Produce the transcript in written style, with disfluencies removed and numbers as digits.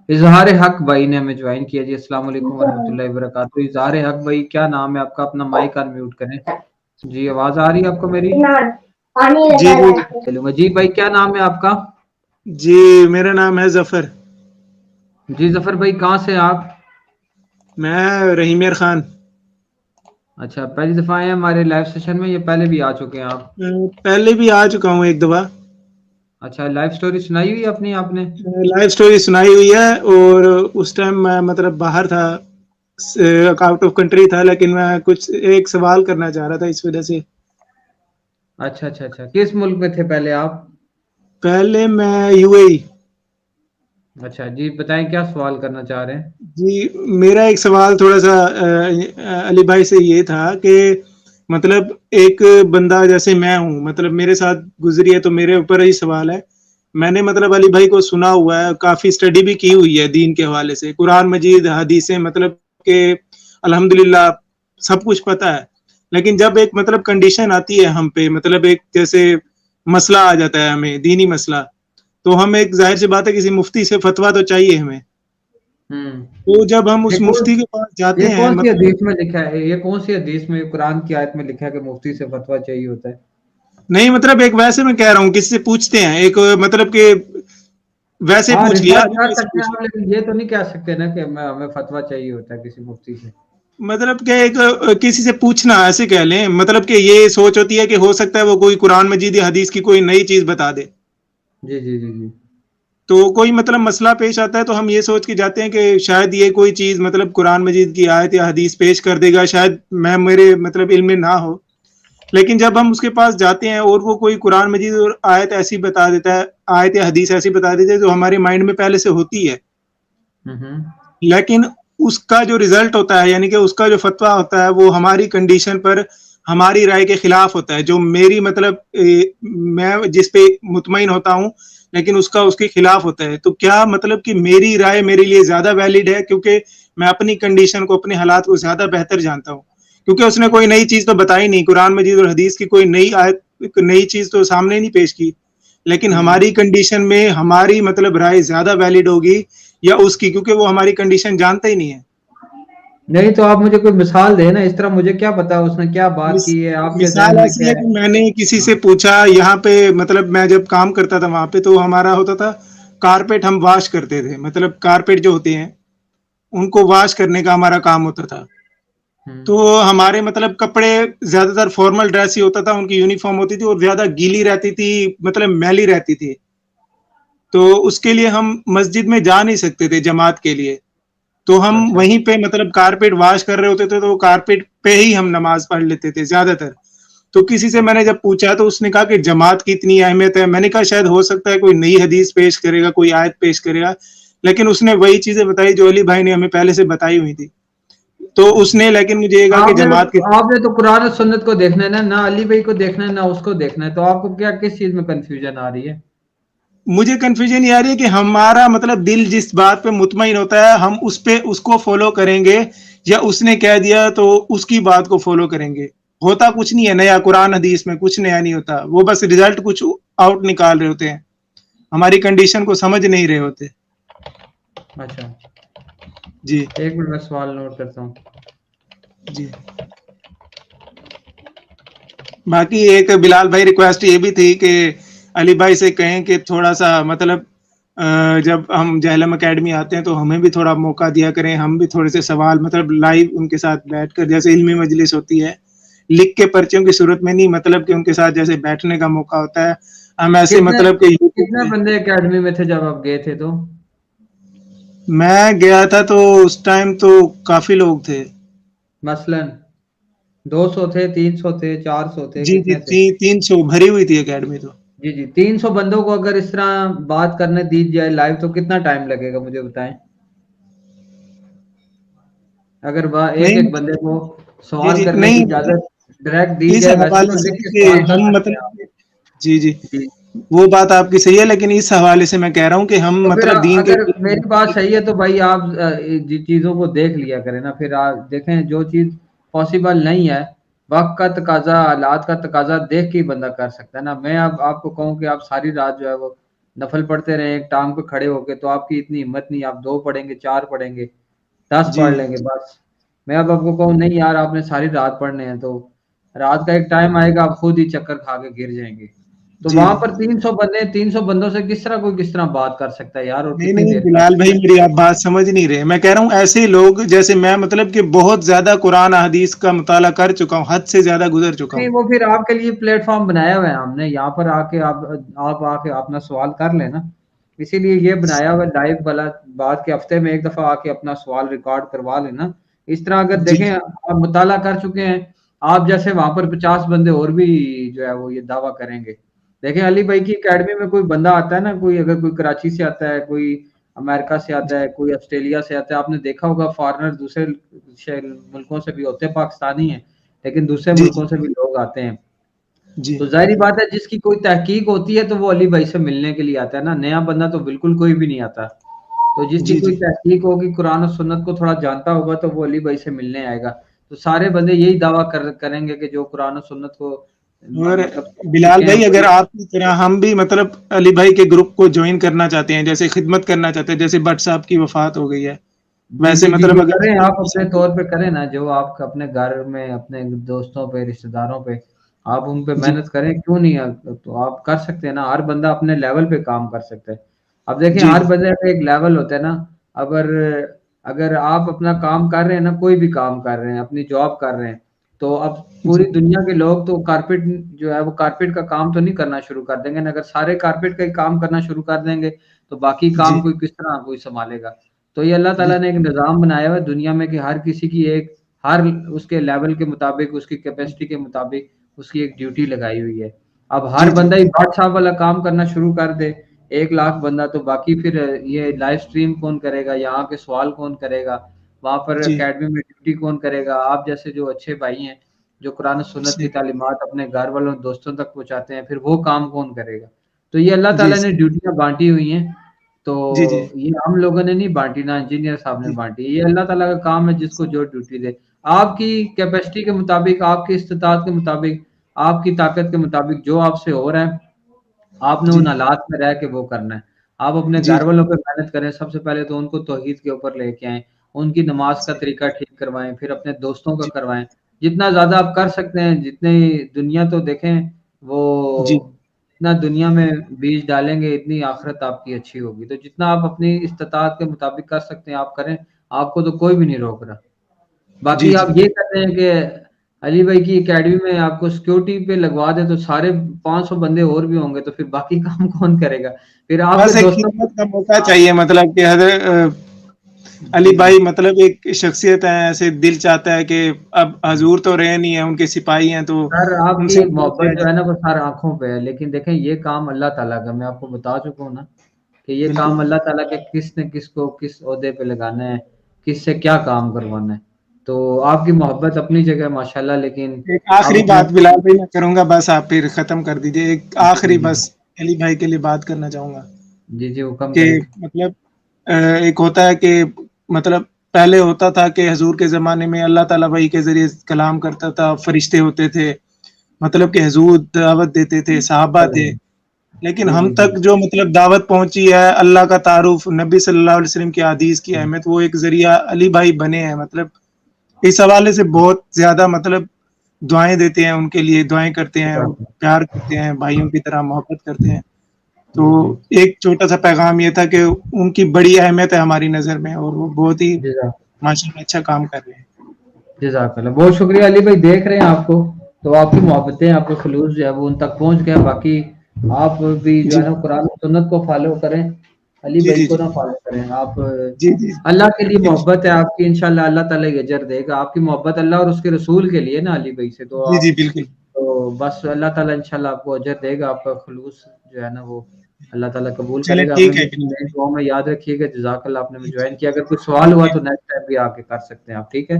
इजहार हक भाई ने हमें ज्वाइन किया जी। अस्सलाम वालेकुम वरहमतुल्लाहि वबरकातुहू। इजहार हक भाई, क्या नाम है आपका? अपना माइक अनम्यूट करें। जी, आवाज आ रही है आपको मेरी? जी जी चलूंगा जी। भाई क्या नाम है आपका? जी, मेरा नाम है जफर। जी जफर भाई, कहाँ से हैं आप? मैं रहीमियर खान। अच्छा, पहली दफा आए हैं हमारे लाइव सेशन में, ये पहले भी आ चुके हैं आप? पहले भी आ चुका हूँ एक दफा। अच्छा, लाइव स्टोरी सुनाई हुई है अपनी आपने? लाइफ स्टोरी सुनाई हुई है, और उस टाइम मैं मतलब बाहर था, आउट ऑफ कंट्री था, लेकिन मैं कुछ एक सवाल करना चाह रहा था इस वजह से। अच्छा अच्छा अच्छा, किस मुल्क में थे पहले आप? पहले मैं यूएई। अच्छा जी, बताएं क्या सवाल करना चाह रहे हैं? जी, मेरा एक सवाल थोड़ा सा अली भाई से ये था कि मतलब एक बंदा जैसे मैं हूँ, मतलब मेरे साथ गुजरी है, तो मेरे ऊपर ही सवाल है। मैंने मतलब अली भाई को सुना हुआ है, काफी स्टडी भी की हुई है दीन के हवाले से, कुरान मजीद, हदीसें, मतलब के अल्हम्दुलिल्लाह सब कुछ पता है। लेकिन जब एक मतलब कंडीशन आती है हम पे, मतलब एक जैसे मसला आ जाता है हमें, दीनी मसला, तो हम एक जाहिर सी बात है किसी मुफ्ती से फतवा तो चाहिए हमें। हम्म। तो जब हम ये उस कौन मुफ्ती के पास जाते ये हैं, कौन सी मतलब हदीस में लिखा है? ये कौन सी हदीस में, कुरान की आयत में लिखा है कि मुफ्ती से फतवा चाहिए होता है? नहीं, मतलब एक वैसे मैं कह रहा हूँ, किसी से पूछते हैं, एक मतलब कि वैसे हाँ, पूछ लिया, रिसर्च अभी कर कैसे सकते हैं पूछ आप, लिया। लेकिन ये तो नहीं कह सकते ना कि हमें फतवा चाहिए होता है किसी मुफ्ती से। मतलब कि एक किसी से पूछना ऐसे कह लें, मतलब कि ये सोच होती है कि हो सकता है वो कोई कुरान मजीद या हदीस की कोई नई चीज बता दे। जी जी जी जी। तो कोई मतलब मसला पेश आता है, तो हम ये सोच के जाते हैं कि शायद ये कोई चीज मतलब कुरान मजीद की आयत या हदीस पेश कर देगा, शायद मैं मेरे मतलब इल्म में ना हो। लेकिन जब हम उसके पास जाते हैं और वो कोई कुरान मजीद और आयत ऐसी बता देता है, आयत या हदीस ऐसी बता देता है जो हमारे माइंड में पहले से होती है, हम्म। लेकिन उसका जो रिजल्ट होता है, यानी कि उसका जो फतवा होता है, वो हमारी कंडीशन पर हमारी राय के खिलाफ होता है, जो मेरी मतलब मैं जिस पे मुतमईन होता हूँ, लेकिन उसका उसके खिलाफ होता है। तो क्या मतलब कि मेरी राय मेरे लिए ज्यादा वैलिड है, क्योंकि मैं अपनी कंडीशन को, अपने हालात को ज्यादा बेहतर जानता हूँ, क्योंकि उसने कोई नई चीज तो बताई नहीं, कुरान मजीद और हदीस की कोई नई आयत, नई चीज तो सामने नहीं पेश की। लेकिन हम्म। हमारी कंडीशन में हमारी मतलब राय ज्यादा वैलिड होगी या उसकी, क्योंकि वो हमारी कंडीशन जानता ही नहीं है। नहीं तो आप मुझे कोई मिसाल दें ना, इस तरह मुझे क्या पता उसने क्या बात मिस, की है, आपके मिसाल जहन में ऐसी क्या है है? कि मैंने किसी से हाँ। पूछा, यहाँ पे मतलब मैं जब काम करता था वहां पे, तो हमारा होता था कारपेट हम वॉश करते थे, मतलब कारपेट जो होते हैं उनको वॉश करने का हमारा काम होता था। तो हम्म। हमारे मतलब कपड़े ज्यादातर फॉर्मल ड्रेस ही होता था, उनकी यूनिफॉर्म होती थी और ज्यादा गीली रहती थी, मतलब मैली रहती थी। तो उसके लिए हम मस्जिद में जा नहीं सकते थे जमात के लिए, तो हम अच्छा। वहीं पे मतलब कारपेट वॉश कर रहे होते थे, तो कारपेट पे ही हम नमाज पढ़ लेते थे ज्यादातर। तो किसी से मैंने जब पूछा, तो उसने कहा कि जमात की इतनी अहमियत है। मैंने कहा शायद हो सकता है कोई नई हदीस पेश करेगा, कोई आयत पेश करेगा, लेकिन उसने वही चीजें बताई जो अली भाई ने हमें पहले से बताई हुई थी। तो हम्म। उसने, लेकिन मुझे ये कहा कि आपने जमात की, तो आपने तो कुरान और सुन्नत को देखना है ना अली भाई को देखना है ना उसको देखना है, तो आपको क्या किस चीज में कंफ्यूजन आ रही है? मुझे कंफ्यूजन ये आ रही है कि हमारा मतलब दिल जिस बात पे मुतमईन होता है, हम उस पे उसको फॉलो करेंगे, या उसने कह दिया तो उसकी बात को फॉलो करेंगे। होता कुछ नहीं है नया, कुरान हदीस में कुछ नया नहीं होता, वो बस रिजल्ट कुछ आउट निकाल रहे होते हैं, हमारी कंडीशन को समझ नहीं रहे होते। अच्छा, जी एक मिनट में सवाल नोट करता हूँ। जी। बाकी एक बिलाल भाई रिक्वेस्ट ये भी थी कि अली भाई से कहें कि थोड़ा सा मतलब जब हम जहलम एकेडमी आते हैं तो हमें भी थोड़ा मौका दिया करें, हम भी थोड़े से सवाल मतलब लाइव उनके साथ बैठकर, जैसे इल्मी मजलिस होती है, लिख के पर्चियों की सूरत में नहीं, मतलब कि उनके साथ जैसे बैठने का मौका होता है, हम ऐसे कितने मतलब कि यूट्यूब कितने पे। बंदे एकेडमी में थे जब आप गए थे तो? मैं गया था तो उस टाइम तो काफी लोग थे। मसलन 200 थे, 300 थे, 400 थे, जी जी, कितने थे? 300 भरी हुई थी एकेडमी तो। जी जी, 300 बंदों को अगर इस तरह बात करने दी जाए लाइव तो कितना टाइम लगेगा मुझे बताएं? अगर एक नहीं एक मतलब, बंदे को जी सवाल जी, करने की नहीं मतलब इजाजत डायरेक्ट दी इस जाए, वैसे हवाले तो से लिख के कि सवाल कर हम सकते हैं मतलब, आप। जी जी, जी। वो बात आपकी सही है, लेकिन इस हवाले से मैं कह रहा हूँ कि हम तो फिर मतलब दीन के, अगर मेरी बात सही है तो भाई आप चीजों को देख लिया करें ना, फिर आप देखें जो चीज पॉसिबल नहीं है, वक्त का तकाजा, हालात का तकाजा देख के ही बंदा कर सकता है ना। मैं अब आपको कहूँ कि आप सारी रात जो है वो नफल पढ़ते रहे एक टांग पे खड़े होके, तो आपकी इतनी हिम्मत नहीं, आप 2 पढ़ेंगे, 4 पढ़ेंगे, 10 जी, पढ़ लेंगे बस। मैं अब आपको कहूँ नहीं यार आपने सारी रात पढ़ने हैं, तो रात का एक टाइम आएगा आप खुद ही चक्कर खा के गिर जाएँगे। तो जी। वहाँ पर 300 बंदे, 300 बंदों से किस तरह कोई किस तरह बात कर सकता है यार, और नहीं, कितनी नहीं देर कर बिलाल भाई सकता है? मेरी आप बात समझ नहीं रहे। मैं कह रहा हूँ ऐसे लोग जैसे मैं मतलब कि बहुत ज़्यादा कुरान हदीस का मुताला कर चुका हूँ, हद से ज़्यादा गुज़र चुका नहीं, हूँ। वो फिर आपके लिए प्लेटफ़ॉर्म बनाया हुआ है हमने, यहाँ पर आके आप आके अपना सवाल कर लें ना। इसीलिए ये बनाया हुआ है लाइव वाला, बात के हफ़्ते में 1 दफ़ा आके अपना सवाल रिकॉर्ड करवा लेना। इस तरह अगर जी, देखें आप मुताला कर चुके हैं, आप जैसे वहाँ पर 50 बंदे और भी जो है वो ये दावा करेंगे। देखें अली भाई की अकेडमी में कोई बंदा आता है ना, कोई अगर कोई कराची से आता है, कोई अमेरिका से आता है, कोई ऑस्ट्रेलिया से आता है, आपने देखा होगा फ़ॉरेनर दूसरे मुल्कों से भी होते हैं, पाकिस्तानी हैं, लेकिन दूसरे जी, मुल्कों से भी लोग आते हैं। जी, तो ज़ाहिर-सी बात है जिसकी कोई तहकीक होती है तो वो अली भाई से मिलने के लिए आता है ना, नया बंदा तो बिल्कुल कोई भी नहीं आता। तो जिसकी जी, कोई जी। तहकीक होगी, कुरान और सुन्नत को थोड़ा जानता होगा तो वो अली भाई से मिलने आएगा। तो सारे बंदे यही दावा करेंगे कि जो कुरान और सुन्नत को और मतलब समझ बिलाल चुके हैं भाई अगर वही। आपकी तरह हम भी मतलब अली भाई के ग्रुप को जॉइन करना चाहते हैं, जैसे खिदमत करना चाहते हैं, जैसे भट्ट साहब की वफ़ात हो गई है, जी, वैसे जी, जी, मतलब जी, अगर करें हम आप भी अपने चाहते तौर हैं पे करें ना, जो आप अपने घर में अपने दोस्तों पे, रिश्तेदारों पे, आप उन पे जी, मेहनत करें, क्यों नहीं? तो आप कर सकते हैं ना, हर बंदा अपने लेवल पे काम कर सकता है। अब देखें जी, हर बंदे का एक लेवल होता है ना, अगर अगर आप अपना काम कर रहे हैं ना, कोई भी काम कर रहे हैं, अपनी जॉब कर रहे हैं, तो अब पूरी जी, दुनिया के लोग तो कारपेट जो है वो कारपेट का काम तो नहीं करना शुरू कर देंगे ना, अगर सारे कारपेट का ही काम करना शुरू कर देंगे, तो बाकी काम जी, कोई किस तरह कोई सँभालेगा? तो ये अल्लाह ताला जी, ने एक निज़ाम बनाया हुआ है दुनिया में कि हर किसी की एक हर उसके लेवल के मुताबिक, उसकी कैपेसिटी के मुताबिक उसकी एक ड्यूटी लगाई हुई है। अब हर जी, जी, बंदा ही व्हाट्सऐप वाला काम करना शुरू कर दे, 1 लाख बंदा, तो बाकी फिर ये लाइव स्ट्रीम कौन करेगा? यहाँ के सवाल कौन करेगा? वहाँ पर जी, अकेडमी में ड्यूटी कौन करेगा? आप जैसे जो अच्छे भाई हैं, जो कुरान और सुन्नत की सही तालीमात अपने घर वालों, दोस्तों तक पहुँचाते हैं, फिर वो काम कौन करेगा? तो ये अल्लाह जी, ताला ने ड्यूटियाँ बाँटी हुई हैं। तो जी, जी, ये हम लोगों ने नहीं बाँटी, ना इंजीनियर साहब ने जी, बाँटी। ये अल्लाह ताला का काम है जिसको जो ड्यूटी दे। आपकी कैपेसिटी के मुताबिक, आपकी इस्तिताअत के मुताबिक, आपकी ताकत के मुताबिक जो आपसे हो रहा है, आपने जी, उन हालात में रह के वो करना है। आप अपने जी, घर वालों पे मेहनत करें, सबसे पहले तो उनको तौहीद के ऊपर लेके आएँ, उनकी नमाज़ का तरीका ठीक करवाएँ, फिर अपने दोस्तों का जी, करवाएँ। जितना ज़्यादा आप कर सकते हैं, जितनी दुनिया तो देखें जी, वो जितना दुनिया में बीज डालेंगे, इतनी आखिरत आपकी अच्छी होगी। तो जितना आप अपनी इस्तिताअत के मुताबिक कर सकते हैं, आप करें, आपको तो कोई भी नहीं रोक रहा। जी, बाकी जी, आप ये कहते हैं कि अली भाई की अकेडमी में आपको सिक्योरिटी पे लगवा दें तो सारे 500 बंदे और भी होंगे, तो फिर बाकी काम कौन करेगा? फिर आपके बस एक दोस्तों को। खिदमत का मौका हाँ, चाहिए मतलब कि अली जी, जी। भाई मतलब एक शख्सियत है, ऐसे दिल चाहता है कि अब हजूर तो रहे नहीं है, उनके सिपाही हैं तो सर आपकी उनसे दुआ मोहब्बत किया जो है जाए। ना वो सर आँखों पे है, लेकिन देखें ये काम अल्लाह ताला का, मैं आपको बता चुका हूँ ना कि ये बिल्कुल। काम अल्लाह ताला के किसने किसको किस ओहदे पे लगाना है, किससे क्या काम करवाना है। तो आपकी मोहब्बत अपनी जगह माशाल्लाह, लेकिन एक आप आखिरी अपने। बात बिलाल भाई मैं करूँगा, बस आप फिर ख़त्म कर दीजिए। एक जी, आखिरी जी, बस अली भाई के लिए बात करना चाहूँगा जी, जी, हुक्म कि करें। मतलब एक होता है कि मतलब पहले होता था कि हज़ूर के ज़माने में अल्लाह ताला वही के ज़रिए कलाम करता था, फरिश्ते होते थे, मतलब कि हज़ूर दावत देते थे, सहाबा थे। लेकिन जी, हम जी, जी। तक जो मतलब दावत पहुँची है, अल्लाह का तारुफ़, नबी सल्लल्लाहु अलैहि वसल्लम की हदीस की अहमियत, वो एक ज़रिया अली भाई बने हैं। मतलब इस हवाले से बहुत ज़्यादा मतलब दुआएँ देते हैं उनके लिए, दुआएँ करते हैं, प्यार करते हैं, भाइयों की तरह मोहब्बत करते हैं। तो जी, जी। एक छोटा-सा पैगाम ये था कि उनकी बड़ी अहमियत है हमारी नज़र में और वो बहुत ही जज़ाक माशाल्लाह अच्छा काम कर रहे हैं। जज़ाकल्लाह। बहुत शुक्रिया अली भाई, देख रहे हैं आपको, तो आपकी मोहब्बतें, आपका ख़ुलूस जो है वो उन तक पहुँच गया। बाकी आप भी जो है जी, ना कुरान और सुन्नत को फ़ॉलो करें, अली जी, भाई जी, को जी। ना फ़ॉलो करें। आप जी, जी। अल्लाह के लिए इंश मोहब्बत है आपकी, इंशाअल्लाह अल्लाह ताला ये अजर देगा। आपकी मोहब्बत अल्लाह और उसके रसूल के लिए ना अली भाई से, तो जी, जी, आप बिल्कुल। तो बस अल्लाह ताला इंशाअल्लाह आपको अजर देगा, आपका ख़ुलूस जो है ना वो अल्लाह ताला कबूल चलिए करेगा। ठीक हमें है भी बिल्कुल। अपनी दुआओं में याद रखिएगा। जज़ाकल्लाह, आपने मुझे ठीक जॉइन किया। अगर कोई सवाल हुआ ठीक तो नेक्स्ट टाइम भी आके कर सकते हैं आप, ठीक है?